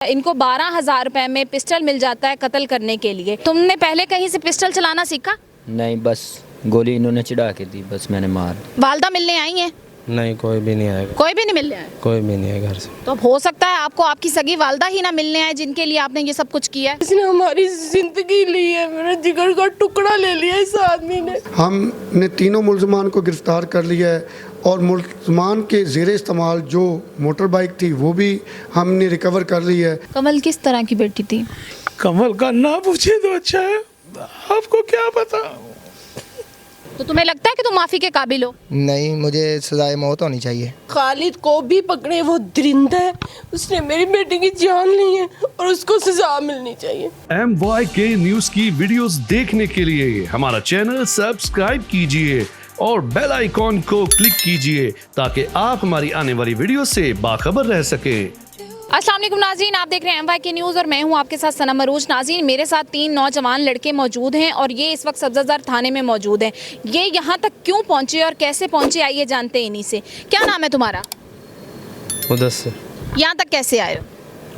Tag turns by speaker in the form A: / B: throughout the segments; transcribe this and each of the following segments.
A: इनको 12,000 रुपए में पिस्टल मिल जाता है कत्ल करने के लिए। तुमने पहले कहीं से पिस्टल चलाना सीखा?
B: नहीं, बस गोली इन्होंने चिढ़ा के दी, बस मैंने मार।
A: वालदा मिलने आई हैं?
C: नहीं, कोई भी नहीं आएगा।
A: कोई भी नहीं मिलने आया?
C: कोई भी नहीं है घर से।
A: तो अब हो सकता है आपको आपकी सगी वालदा ही ना मिलने आए जिनके लिए आपने ये सब कुछ किया है।
D: इसने हमारी जिंदगी ली है, मेरा जिगर का टुकड़ा ले लिया इस आदमी ने।
E: हमने तीनों मुलजमान को गिरफ्तार कर लिया है और मुलजमान के ज़ेरे इस्तेमाल जो मोटर बाइक थी वो भी हमने रिकवर कर ली है।
A: कमल किस तरह की बेटी थी?
D: कमल का ना पूछे तो अच्छा है, आपको क्या पता।
A: तो तुम्हें लगता है कि तुम माफी के काबिल हो?
F: नहीं, मुझे सजाए मौत होनी चाहिए।
D: खालिद को भी पकड़े, वो दरिंदा है, उसने मेरी बेटी की जान ली है और उसको सजा मिलनी चाहिए।
G: MYK न्यूज की वीडियोस देखने के लिए हमारा चैनल सब्सक्राइब कीजिए और बेल आइकॉन को क्लिक कीजिए ताकि आप हमारी आने वाली वीडियो से बाखबर रह सके।
A: अस्सलाम वालेकुम नाज़रीन, आप देख रहे हैं MYK न्यूज़ और मैं हूं आपके साथ सनम अरूज। नाज़रीन, मेरे साथ 3 नौजवान लड़के मौजूद हैं और ये इस वक्त सब्ज़ाज़ार थाने में मौजूद हैं। ये यहाँ तक क्यों पहुँचे और कैसे पहुँचे, आइए जानते हैं इन्हीं से। क्या नाम है तुम्हारा?
C: उधर से
A: यहाँ तक कैसे आए हो?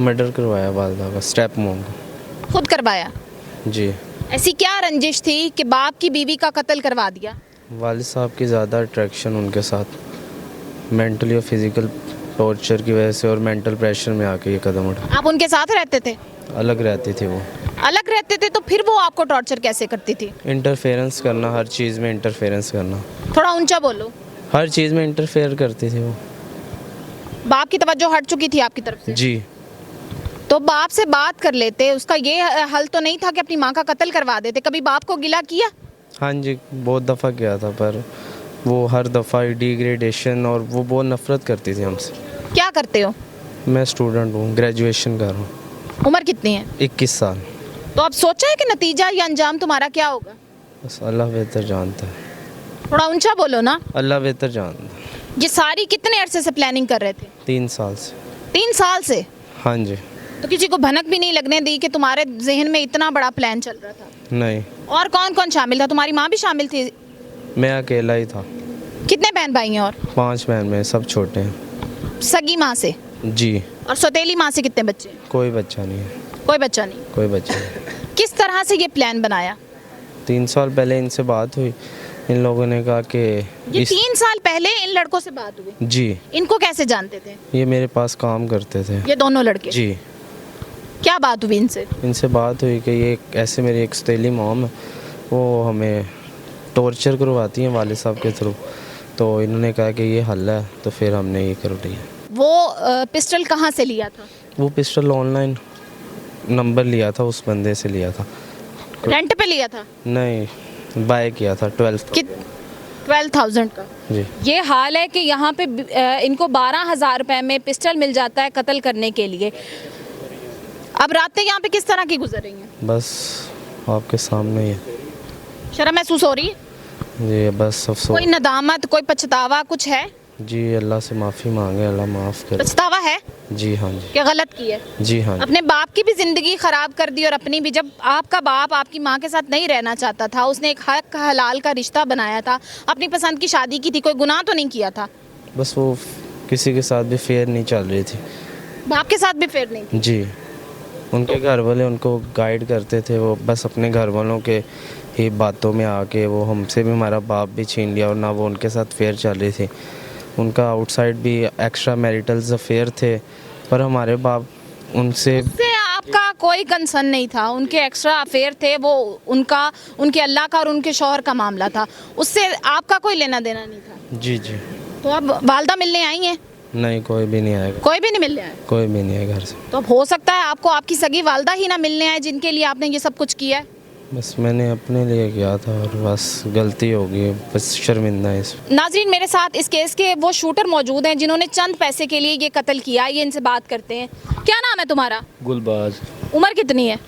C: मर्डर करवाया वालदा का, स्टेप मॉम का।
A: खुद करवाया?
C: जी।
A: ऐसी क्या रंजिश थी कि बाप की बीवी का कत्ल करवा दिया?
C: वालिद साहब की ज़्यादा अट्रैक्शन उनके साथ, मेंटली और फिज़िकल टॉर्चर की वजह से और मेंटल प्रेशर में आके ये कदम उठा।
A: आप उनके साथ रहते थे?
C: अलग रहती थी वो।
A: अलग रहते थे, तो फिर वो आपको टॉर्चर कैसे करती थी?
C: इंटरफेरेंस करना, हर चीज़ में इंटरफेरेंस करना।
A: थोड़ा ऊंचा बोलो।
C: हर चीज़ में इंटरफेयर करती थी वो।
A: बाप की तवज्जो हट चुकी थी आपकी तरफ से?
C: जी।
A: तो बाप से बात कर लेते, उसका ये हल तो नहीं था कि अपनी माँ का कत्ल करवा देते? कभी बाप को गिला किया?
C: हाँ जी, बहुत दफ़ा किया था, पर वो हर दफ़ा डिग्रेडेशन और वो बहुत नफ़रत करती थी हमसे।
A: क्या करते हो?
C: मैं स्टूडेंट हूँ, ग्रेजुएशन कर रहा हूँ।
A: उम्र कितनी है?
C: 21 साल।
A: तो अब सोचा है कि नतीजा या अंजाम तुम्हारा क्या होगा?
C: बस अल्लाह बेहतर जानता है।
A: थोड़ा ऊंचा बोलो ना।
C: अल्लाह बेहतर जानता है।
A: ये सारी कितने अरसे से प्लानिंग कर रहे थे?
C: 3 साल से।
A: 3 साल से?
C: हाँ जी।
A: तो किसी को भनक भी नहीं लगने दी कि तुम्हारे जहन में इतना बड़ा प्लान चल रहा था?
C: नहीं।
A: और कौन कौन शामिल था? तुम्हारी माँ भी शामिल थी?
C: मैं अकेला ही था।
A: कितने बहन भाई हैं? और
C: 5 बहन में, सब छोटे हैं।
A: सगी माँ से?
C: जी।
A: और सौतेली माँ से कितने बच्चे?
C: कोई बच्चा नहीं है।
A: कोई बच्चा नहीं?
C: कोई बच्चा नहीं।
A: किस तरह से ये प्लान बनाया?
C: 3 साल पहले इनसे बात हुई, इन लोगों ने कहा कि
A: ये 3 साल पहले इन लड़कों से बात हुई?
C: जी।
A: इनको कैसे जानते थे?
C: ये मेरे पास काम करते थे।
A: ये दोनों लड़के?
C: जी।
A: क्या बात हुई इनसे?
C: इनसे बात हुई कि ये ऐसे मेरी एक सौतेली मॉम है, वो हमें टॉर्चर करवाती हैं वालिद साहब के थ्रू। तो इन्होंने कहा कि ये हल है, तो फिर हमने ये कर लिया।
A: वो पिस्टल कहाँ से लिया था?
C: वो पिस्टल ऑनलाइन नंबर लिया था, उस बंदे से लिया था।
A: रेंट पे लिया था?
C: नहीं, बाय किया था
A: 12,000 का।
C: जी।
A: ये हाल है कि यहाँ पे इनको 12,000 रुपए में पिस्टल मिल जाता है कत्ल करने के लिए। अब रातें यहाँ पे किस तरह की गुजर रही हैं?
C: बस आपके सामने ही है।
A: शर्म महसूस हो रही है?
C: जी, बस अफसोस।
A: कोई नदामत, कोई पछतावा कुछ है?
C: जी, अल्लाह से माफ़ी मांगे, अल्लाह माफ़ करे।
A: पछतावा है?
C: जी हाँ जी।
A: क्या गलत की है?
C: जी हाँ जी।
A: अपने बाप की भी जिंदगी खराब कर दी और अपनी भी। जब आपका बाप आपकी माँ के साथ नहीं रहना चाहता था, उसने एक हक हलाल का रिश्ता बनाया था, अपनी पसंद की शादी की थी, कोई गुनाह तो नहीं किया था?
C: बस वो किसी के साथ भी फेयर नहीं चल रही थी।
A: बाप के साथ भी फेर नहीं थी?
C: जी। उनके घर वाले उनको गाइड करते थे, वो बस अपने घर वालों के ही बातों में आके वो हमसे भी हमारा बाप भी छीन लिया, और ना वो उनके साथ फेयर चल रही थी। उनका आउटसाइड भी एक्स्ट्रा मैरिटल्स अफेयर थे, पर हमारे बाप उनसे
A: आपका कोई कंसर्न नहीं था। उनके एक्स्ट्रा अफेयर थे, वो उनके अल्लाह का और उनके शौहर का मामला था, उससे आपका कोई लेना देना नहीं था?
C: जी जी।
A: तो अब वालदा मिलने आई हैं?
C: नहीं, कोई भी नहीं आएगा।
A: कोई भी नहीं मिलने आया?
C: कोई भी नहीं है घर से।
A: तो अब हो सकता है आपको आपकी सगी वालदा ही ना मिलने आए जिनके लिए आपने ये सब कुछ किया है?
C: बस मैंने अपने लिए किया था और बस गलती हो गई, बस शर्मिंदा है इस।
A: नाजरीन, मेरे साथ इस केस के वो शूटर मौजूद हैं जिन्होंने चंद पैसे के लिए ये कत्ल किया। ये इनसे बात करते हैं। क्या नाम है तुम्हारा?
B: गुलबाज।
A: उम्र कितनी है?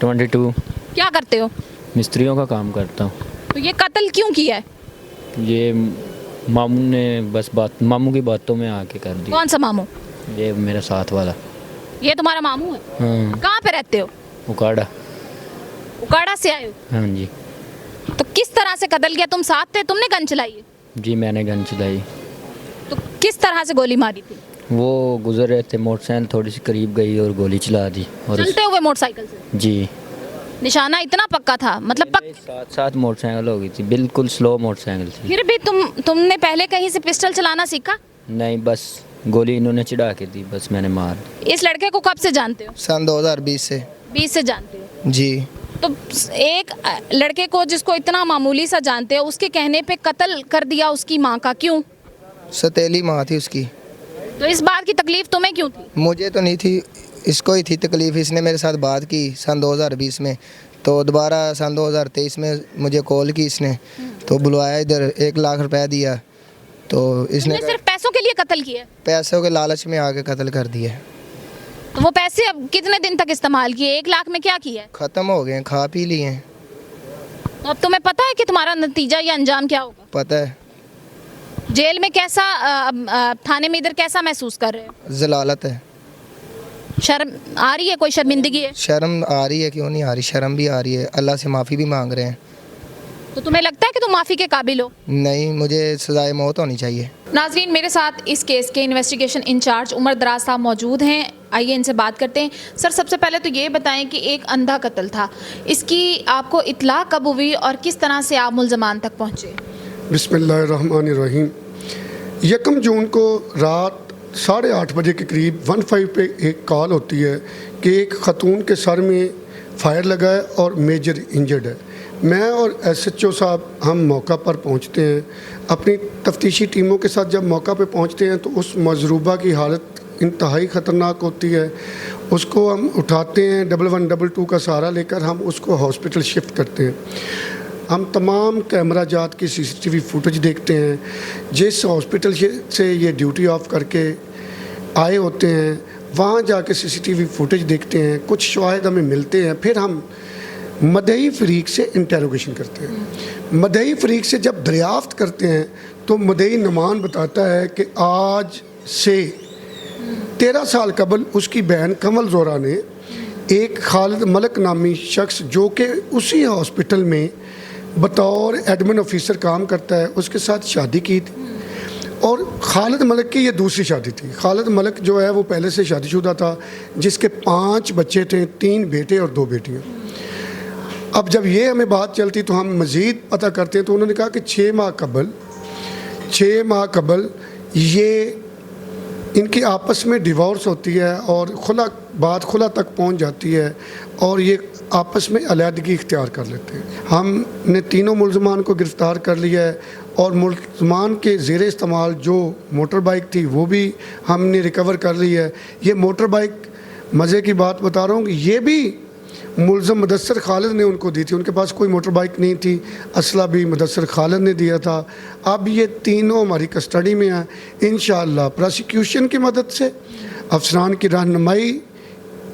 B: 22।
A: क्या करते हो?
B: मिस्त्रियों का काम करता हूँ।
A: तो ये कत्ल क्यों किया है?
B: ये मामू ने बस मामू की बातों में आके कर दी।
A: कौन सा मामू?
B: ये मेरा साथ वाला।
A: ये तुम्हारा मामू है?
B: हाँ।
A: कहाँ पे रहते हो?
B: उकाड़ा।
A: उकाड़ा से आए हो?
B: हाँ जी।
A: तो किस तरह से कत्ल किया? तुम साथ थे, तुमने गन चलाई है?
B: जी, मैंने गन चलाई।
A: तो किस तरह से गोली मारी थी?
B: वो गुजर रहे थे, मोटरसाइकिल थोड़ी सी करीब गई और गोली चला दी। और
A: चलते हुए मोटरसाइकिल से?
B: जी,
A: निशाना इतना पक्का था, मतलब
B: साथ साथ मोटरसाइकिल हो गई थी, बिल्कुल स्लो मोटरसाइकिल थी।
A: फिर भी तुमने पहले कहीं से पिस्टल चलाना सीखा?
B: नहीं, बस गोली इन्होंने चढ़ा के दी, बस मैंने मार।
A: इस लड़के को कब से जानते हो?
F: सन 2020 से।
A: 20 से जानते हो?
F: जी।
A: तो एक लड़के को जिसको इतना मामूली सा जानते हो, उसके कहने पे कत्ल कर दिया उसकी माँ का, क्यों?
F: सतीली माँ थी उसकी।
A: तो इस बात की तकलीफ तुम्हें क्यों थी?
F: मुझे तो नहीं थी, इसको ही थी तकलीफ़। इसने मेरे साथ बात की सन 2020 में, तो दोबारा सन 2023 में मुझे कॉल की इसने, तो बुलवाया इधर, 1 लाख रुपया दिया। तो इसने
A: तुमने सिर्फ पैसों के लिए कत्ल किया?
F: पैसों के लालच में आके कत्ल कर दिया।
A: तो वो पैसे अब कितने दिन तक इस्तेमाल किए? 1 लाख में क्या किया?
F: ख़त्म हो गए, खा पी लिए हैं।
A: तो अब तुम्हें पता है कि तुम्हारा नतीजा या अंजाम क्या होगा?
F: पता है।
A: जेल में कैसा थाने में इधर कैसा महसूस कर रहे हो?
F: जलालत है।
A: शर्म आ रही है? कोई शर्मिंदगी है?
F: शर्म आ रही है, क्यों नहीं आ रही, शर्म भी आ रही है। अल्लाह से माफ़ी भी मांग रहे हैं।
A: तो तुम्हें लगता है कि तुम माफ़ी के काबिल हो?
F: नहीं, मुझे सजाए मौत होनी चाहिए।
A: नाजरीन, मेरे साथ इस केस के इन्वेस्टिगेशन इंचार्ज उमर दराज साहब मौजूद हैं। आइए इनसे बात करते हैं। सर, सबसे पहले तो ये बताएं कि एक अंधा कत्ल था, इसकी आपको इत्ला कब हुई और किस तरह से आप मुल्ज़मान तक पहुँचे?
E: बिस्मिल्लाहिर्रहमानिर्रहीम। 1 जून को रात 8:30 बजे के करीब 15 पे एक कॉल होती है कि एक ख़तून के सर में फायर लगा है और मेजर इंजर्ड है। मैं और SHO साहब हम मौका पर पहुंचते हैं। अपनी तफ्तीशी टीमों के साथ जब मौका पे पहुंचते हैं तो उस मजरूबा की हालत इंतहाई ख़तरनाक होती है। उसको हम उठाते हैं, 1112 का सहारा लेकर हम उसको हॉस्पिटल शिफ्ट करते हैं। हम तमाम कैमरा जात की CCTV फुटेज देखते हैं। जिस हॉस्पिटल से ये ड्यूटी ऑफ करके आए होते हैं वहाँ जाके CCTV फुटेज देखते हैं, कुछ शवाहिद हमें मिलते हैं। फिर हम मदई फरीक से इंटेरोगेशन करते हैं। मदई फरीक से जब दरियाफ्त करते हैं तो मदई नमान बताता है कि आज से 13 साल कबल उसकी बहन कमल ज़ोरा ने एक खालिद मलिक नामी शख्स जो कि उसी हॉस्पिटल में बतौर एडमिन ऑफिसर काम करता है उसके साथ शादी की थी। और खालिद मलिक की ये दूसरी शादी थी। खालिद मलिक जो है वो पहले से शादीशुदा था, जिसके 5 बच्चे थे, 3 बेटे और 2 बेटियाँ। अब जब ये हमें बात चलती तो हम मज़ीद पता करते हैं तो उन्होंने कहा कि 6 माह कबल ये इनकी आपस में डिवोर्स होती है और बात खुला तक पहुंच जाती है और ये आपस में अलहदगी इख्तियार कर लेते हैं। हमने तीनों मुल्ज़मान को गिरफ़्तार कर लिया है और मुल्ज़मान के ज़ेरे इस्तेमाल जो मोटर बाइक थी वो भी हमने रिकवर कर ली है। ये मोटर बाइक, मज़े की बात बता रहा हूँ कि ये भी मुल्ज़म मुदस्सर खालिद ने उनको दी थी। उनके पास कोई मोटर बाइक नहीं थी, असला भी मुदस्सर खालिद ने दिया था। अब ये तीनों हमारी कस्टडी में हैं। इंशाअल्लाह प्रोसिक्यूशन की मदद से, अफसरान की रहनुमाई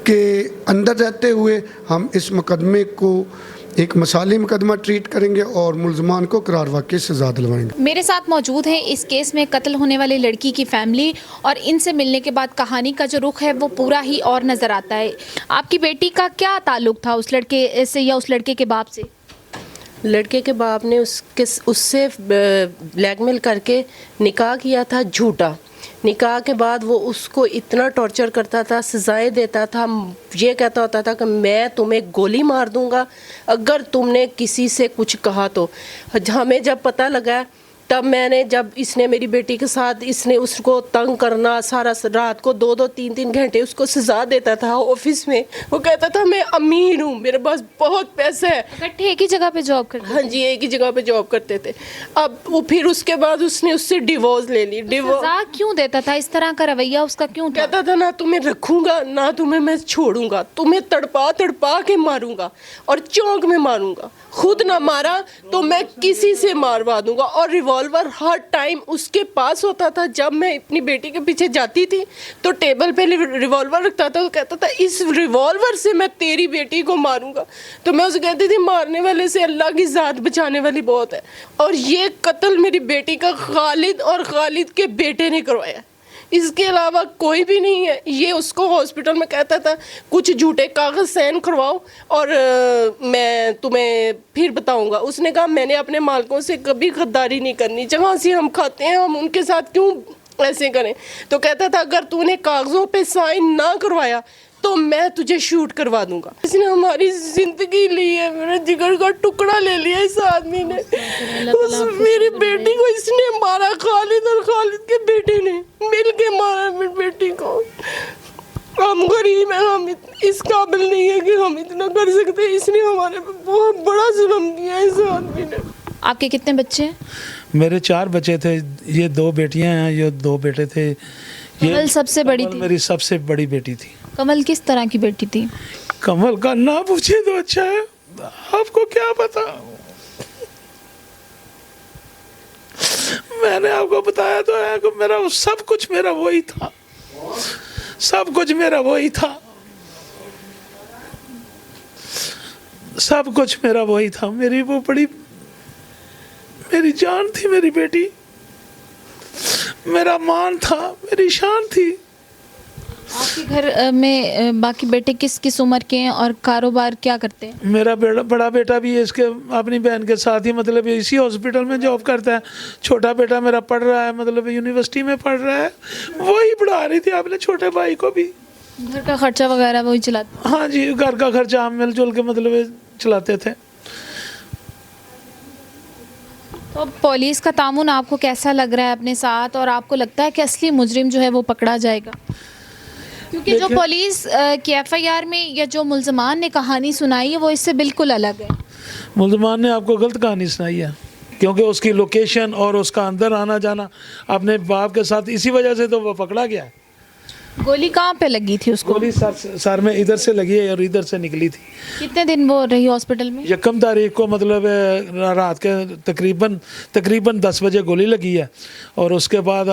E: के अंदर रहते हुए हम इस मुकदमे को एक मसाली मुकदमा ट्रीट करेंगे और मुल्ज़मान को करार वाक़ई सज़ा दिलवाएंगे।
A: मेरे साथ मौजूद है इस केस में कत्ल होने वाली लड़की की फैमिली, और इनसे मिलने के बाद कहानी का जो रुख है वो पूरा ही और नज़र आता है। आपकी बेटी का क्या ताल्लुक़ था उस लड़के से या उस लड़के के बाप से?
D: लड़के के बाप ने उससे ब्लैकमेल करके निकाह किया था, झूठा। निकाह के बाद वो उसको इतना टॉर्चर करता था, सजाएं देता था। ये कहता होता था कि मैं तुम्हें गोली मार दूंगा अगर तुमने किसी से कुछ कहा तो। हमें जब पता लगा तब जब इसने मेरी बेटी के साथ इसने उसको तंग करना, सारा रात को 2-2, 3-3 घंटे उसको सजा देता था ऑफिस में। वो कहता था मैं अमीर हूँ, मेरे पास बहुत पैसा है।
A: इकट्ठे एक ही जगह पे जॉब करते?
D: हाँ जी, एक ही जगह पे जॉब करते थे। अब वो फिर उसके बाद उसने उससे डिवोर्स ले ली।
A: सजा क्यों देता था? इस तरह का रवैया उसका क्यों था?
D: कहता था ना तुम्हें रखूंगा ना तुम्हें मैं छोड़ूंगा, तुम्हें तड़पा तड़पा के मारूंगा और चौक में मारूंगा। खुद ना मारा तो मैं किसी से मारवा दूंगा। और रिवॉल्वर हर टाइम उसके पास होता था। जब मैं अपनी बेटी के पीछे जाती थी तो टेबल पे रिवॉल्वर रखता था। वो कहता था इस रिवॉल्वर से मैं तेरी बेटी को मारूंगा। तो मैं उसे कहती थी मारने वाले से अल्लाह की ज़ात बचाने वाली बहुत है। और ये कत्ल मेरी बेटी का खालिद और खालिद के बेटे ने करवाया, इसके अलावा कोई भी नहीं है। ये उसको हॉस्पिटल में कहता था कुछ झूठे कागज़ साइन करवाओ और मैं तुम्हें फिर बताऊंगा। उसने कहा मैंने अपने मालिकों से कभी गद्दारी नहीं करनी, जहाँ से हम खाते हैं हम उनके साथ क्यों ऐसे करें। तो कहता था अगर तूने कागजों पे साइन ना करवाया तो मैं तुझे शूट करवा दूंगा। इसने हमारी जिंदगी ली है, मेरे जिगर का टुकड़ा ले लिया इस आदमी ने। मेरी बेटी को इसने मारा, खालिद और खालिद के बेटे ने मिल के मारा मेरी बेटी को। हम गरीब हैं, हम इस काबिल नहीं है कि हम इतना कर सकते। इसने हमारे पे बहुत बड़ा जुल्म किया इस आदमी ने।
A: आपके कितने बच्चे हैं?
H: मेरे 4 बच्चे थे, ये 2 बेटियां हैं, ये 2 बेटे थे।
A: कमल सबसे बड़ी
H: कमल
A: थी?
H: मेरी सबसे बड़ी बेटी थी।
A: कमल किस तरह की बेटी थी?
H: कमल का ना पूछे तो अच्छा है, आपको क्या पता। मैंने आपको बताया तो है कि मेरा सब कुछ मेरा वही था, सब कुछ मेरा वही था, सब कुछ मेरा वही था। मेरी वो बड़ी मेरी जान थी, मेरी बेटी मेरा मान था, मेरी शान थी।
A: आपके घर में बाकी बेटे किस किस उम्र के हैं और कारोबार क्या करते हैं?
H: मेरा बड़ा बेटा भी है इसके अपनी बहन के साथ ही मतलब इसी हॉस्पिटल में जॉब करता है। छोटा बेटा मेरा पढ़ रहा है, मतलब यूनिवर्सिटी में पढ़ रहा है, वही पढ़ा रही थी अपने छोटे भाई को भी।
A: घर का खर्चा वगैरह वही चलाते?
H: हाँ जी, घर का खर्चा हम मिलजुल के मतलब चलाते थे।
A: तो पुलिस का तामुन आपको कैसा लग रहा है अपने साथ, और आपको लगता है कि असली मुजरिम जो है वो पकड़ा जाएगा? क्योंकि जो पुलिस की एफआईआर में या जो मुल्ज़मान ने कहानी सुनाई है वो इससे बिल्कुल अलग है।
H: मुल्ज़मान ने आपको गलत कहानी सुनाई है, क्योंकि उसकी लोकेशन और उसका अंदर आना जाना अपने बाप के साथ, इसी वजह से तो वो पकड़ा गया है।
A: गोली कहाँ पे लगी थी उसको?
H: गोली सर में इधर से लगी है और इधर से निकली थी।
A: कितने दिन वो रही हॉस्पिटल में?
H: 1 तारीख को मतलब रात के तकरीबन 10 बजे गोली लगी है। और उसके बाद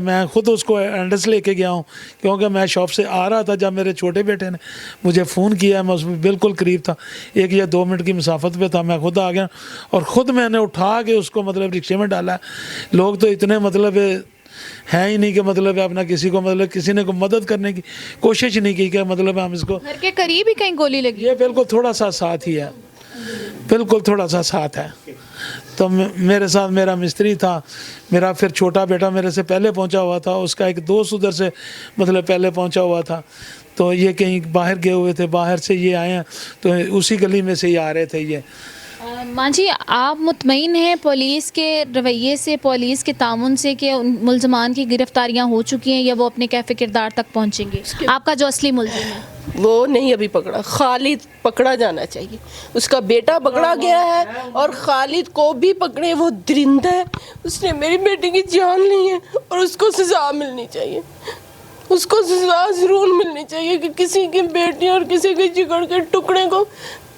H: मैं खुद उसको एड्रेस लेके गया हूँ, क्योंकि मैं शॉप से आ रहा था जब मेरे छोटे बेटे ने मुझे फ़ोन किया। मैं उसमें बिल्कुल करीब था, 1 या 2 मिनट की मुसाफत पे था। मैं खुद आ गया और ख़ुद मैंने उठा के उसको मतलब रिक्शे में डाला। लोग तो इतने मतलब है ही नहीं कि मतलब अपना किसी को मतलब किसी ने को मदद करने की कोशिश नहीं की कि मतलब हम इसको।
A: घर के करीब ही कहीं गोली लगी?
H: ये बिल्कुल थोड़ा सा साथ ही है, बिल्कुल थोड़ा सा साथ है। तो मेरे साथ मेरा मिस्त्री था, मेरा फिर छोटा बेटा मेरे से पहले पहुंचा हुआ था, उसका एक दोस्त उधर से मतलब पहले पहुंचा हुआ था। तो ये कहीं बाहर गए हुए थे, बाहर से ये आए हैं, तो उसी गली में से ही आ रहे थे ये।
A: मां जी, आप मुतमईन हैं पुलिस के रवैये से, पुलिस के तामुन से कि उन मुल्ज़मान की गिरफ्तारियां हो चुकी हैं या वो अपने कैफ़े किरदार तक पहुंचेंगे? आपका जो असली मुल्ज़िम है
D: वो नहीं अभी पकड़ा, खालिद पकड़ा जाना चाहिए। उसका बेटा पकड़ा गया है और खालिद को भी पकड़े, वो दरिंदा है, उसने मेरी बेटी की जान ली है और उसको सज़ा मिलनी चाहिए। उसको सज़ा ज़रूर मिलनी चाहिए कि किसी की बेटी और किसी के जिगर के टुकड़े को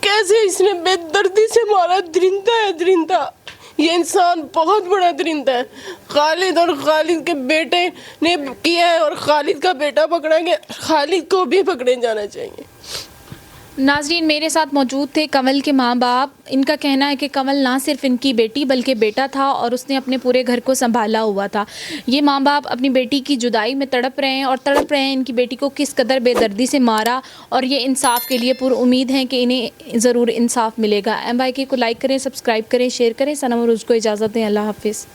D: कैसे इसने बेदर्दी से मारा। दरिंदा है, दरिंदा। ये इंसान बहुत बड़ा दरिंदा है। खालिद और खालिद के बेटे ने किया है और खालिद का बेटा पकड़ा गया, खालिद को भी पकड़े जाना चाहिए।
A: नाज़रीन, मेरे साथ मौजूद थे कमल के माँ बाप। इनका कहना है कि कमल ना सिर्फ इनकी बेटी बल्कि बेटा था और उसने अपने पूरे घर को संभाला हुआ था। ये माँ बाप अपनी बेटी की जुदाई में तड़प रहे हैं और तड़प रहे हैं इनकी बेटी को किस कदर बेदर्दी से मारा, और ये इंसाफ के लिए पूरी उम्मीद है कि इन्हें ज़रूर इंसाफ मिलेगा। MYK को लाइक करें, सब्सक्राइब करें, शेयर करें। सनम अरूज को इजाज़त दें। अल्लाह हाफिज़।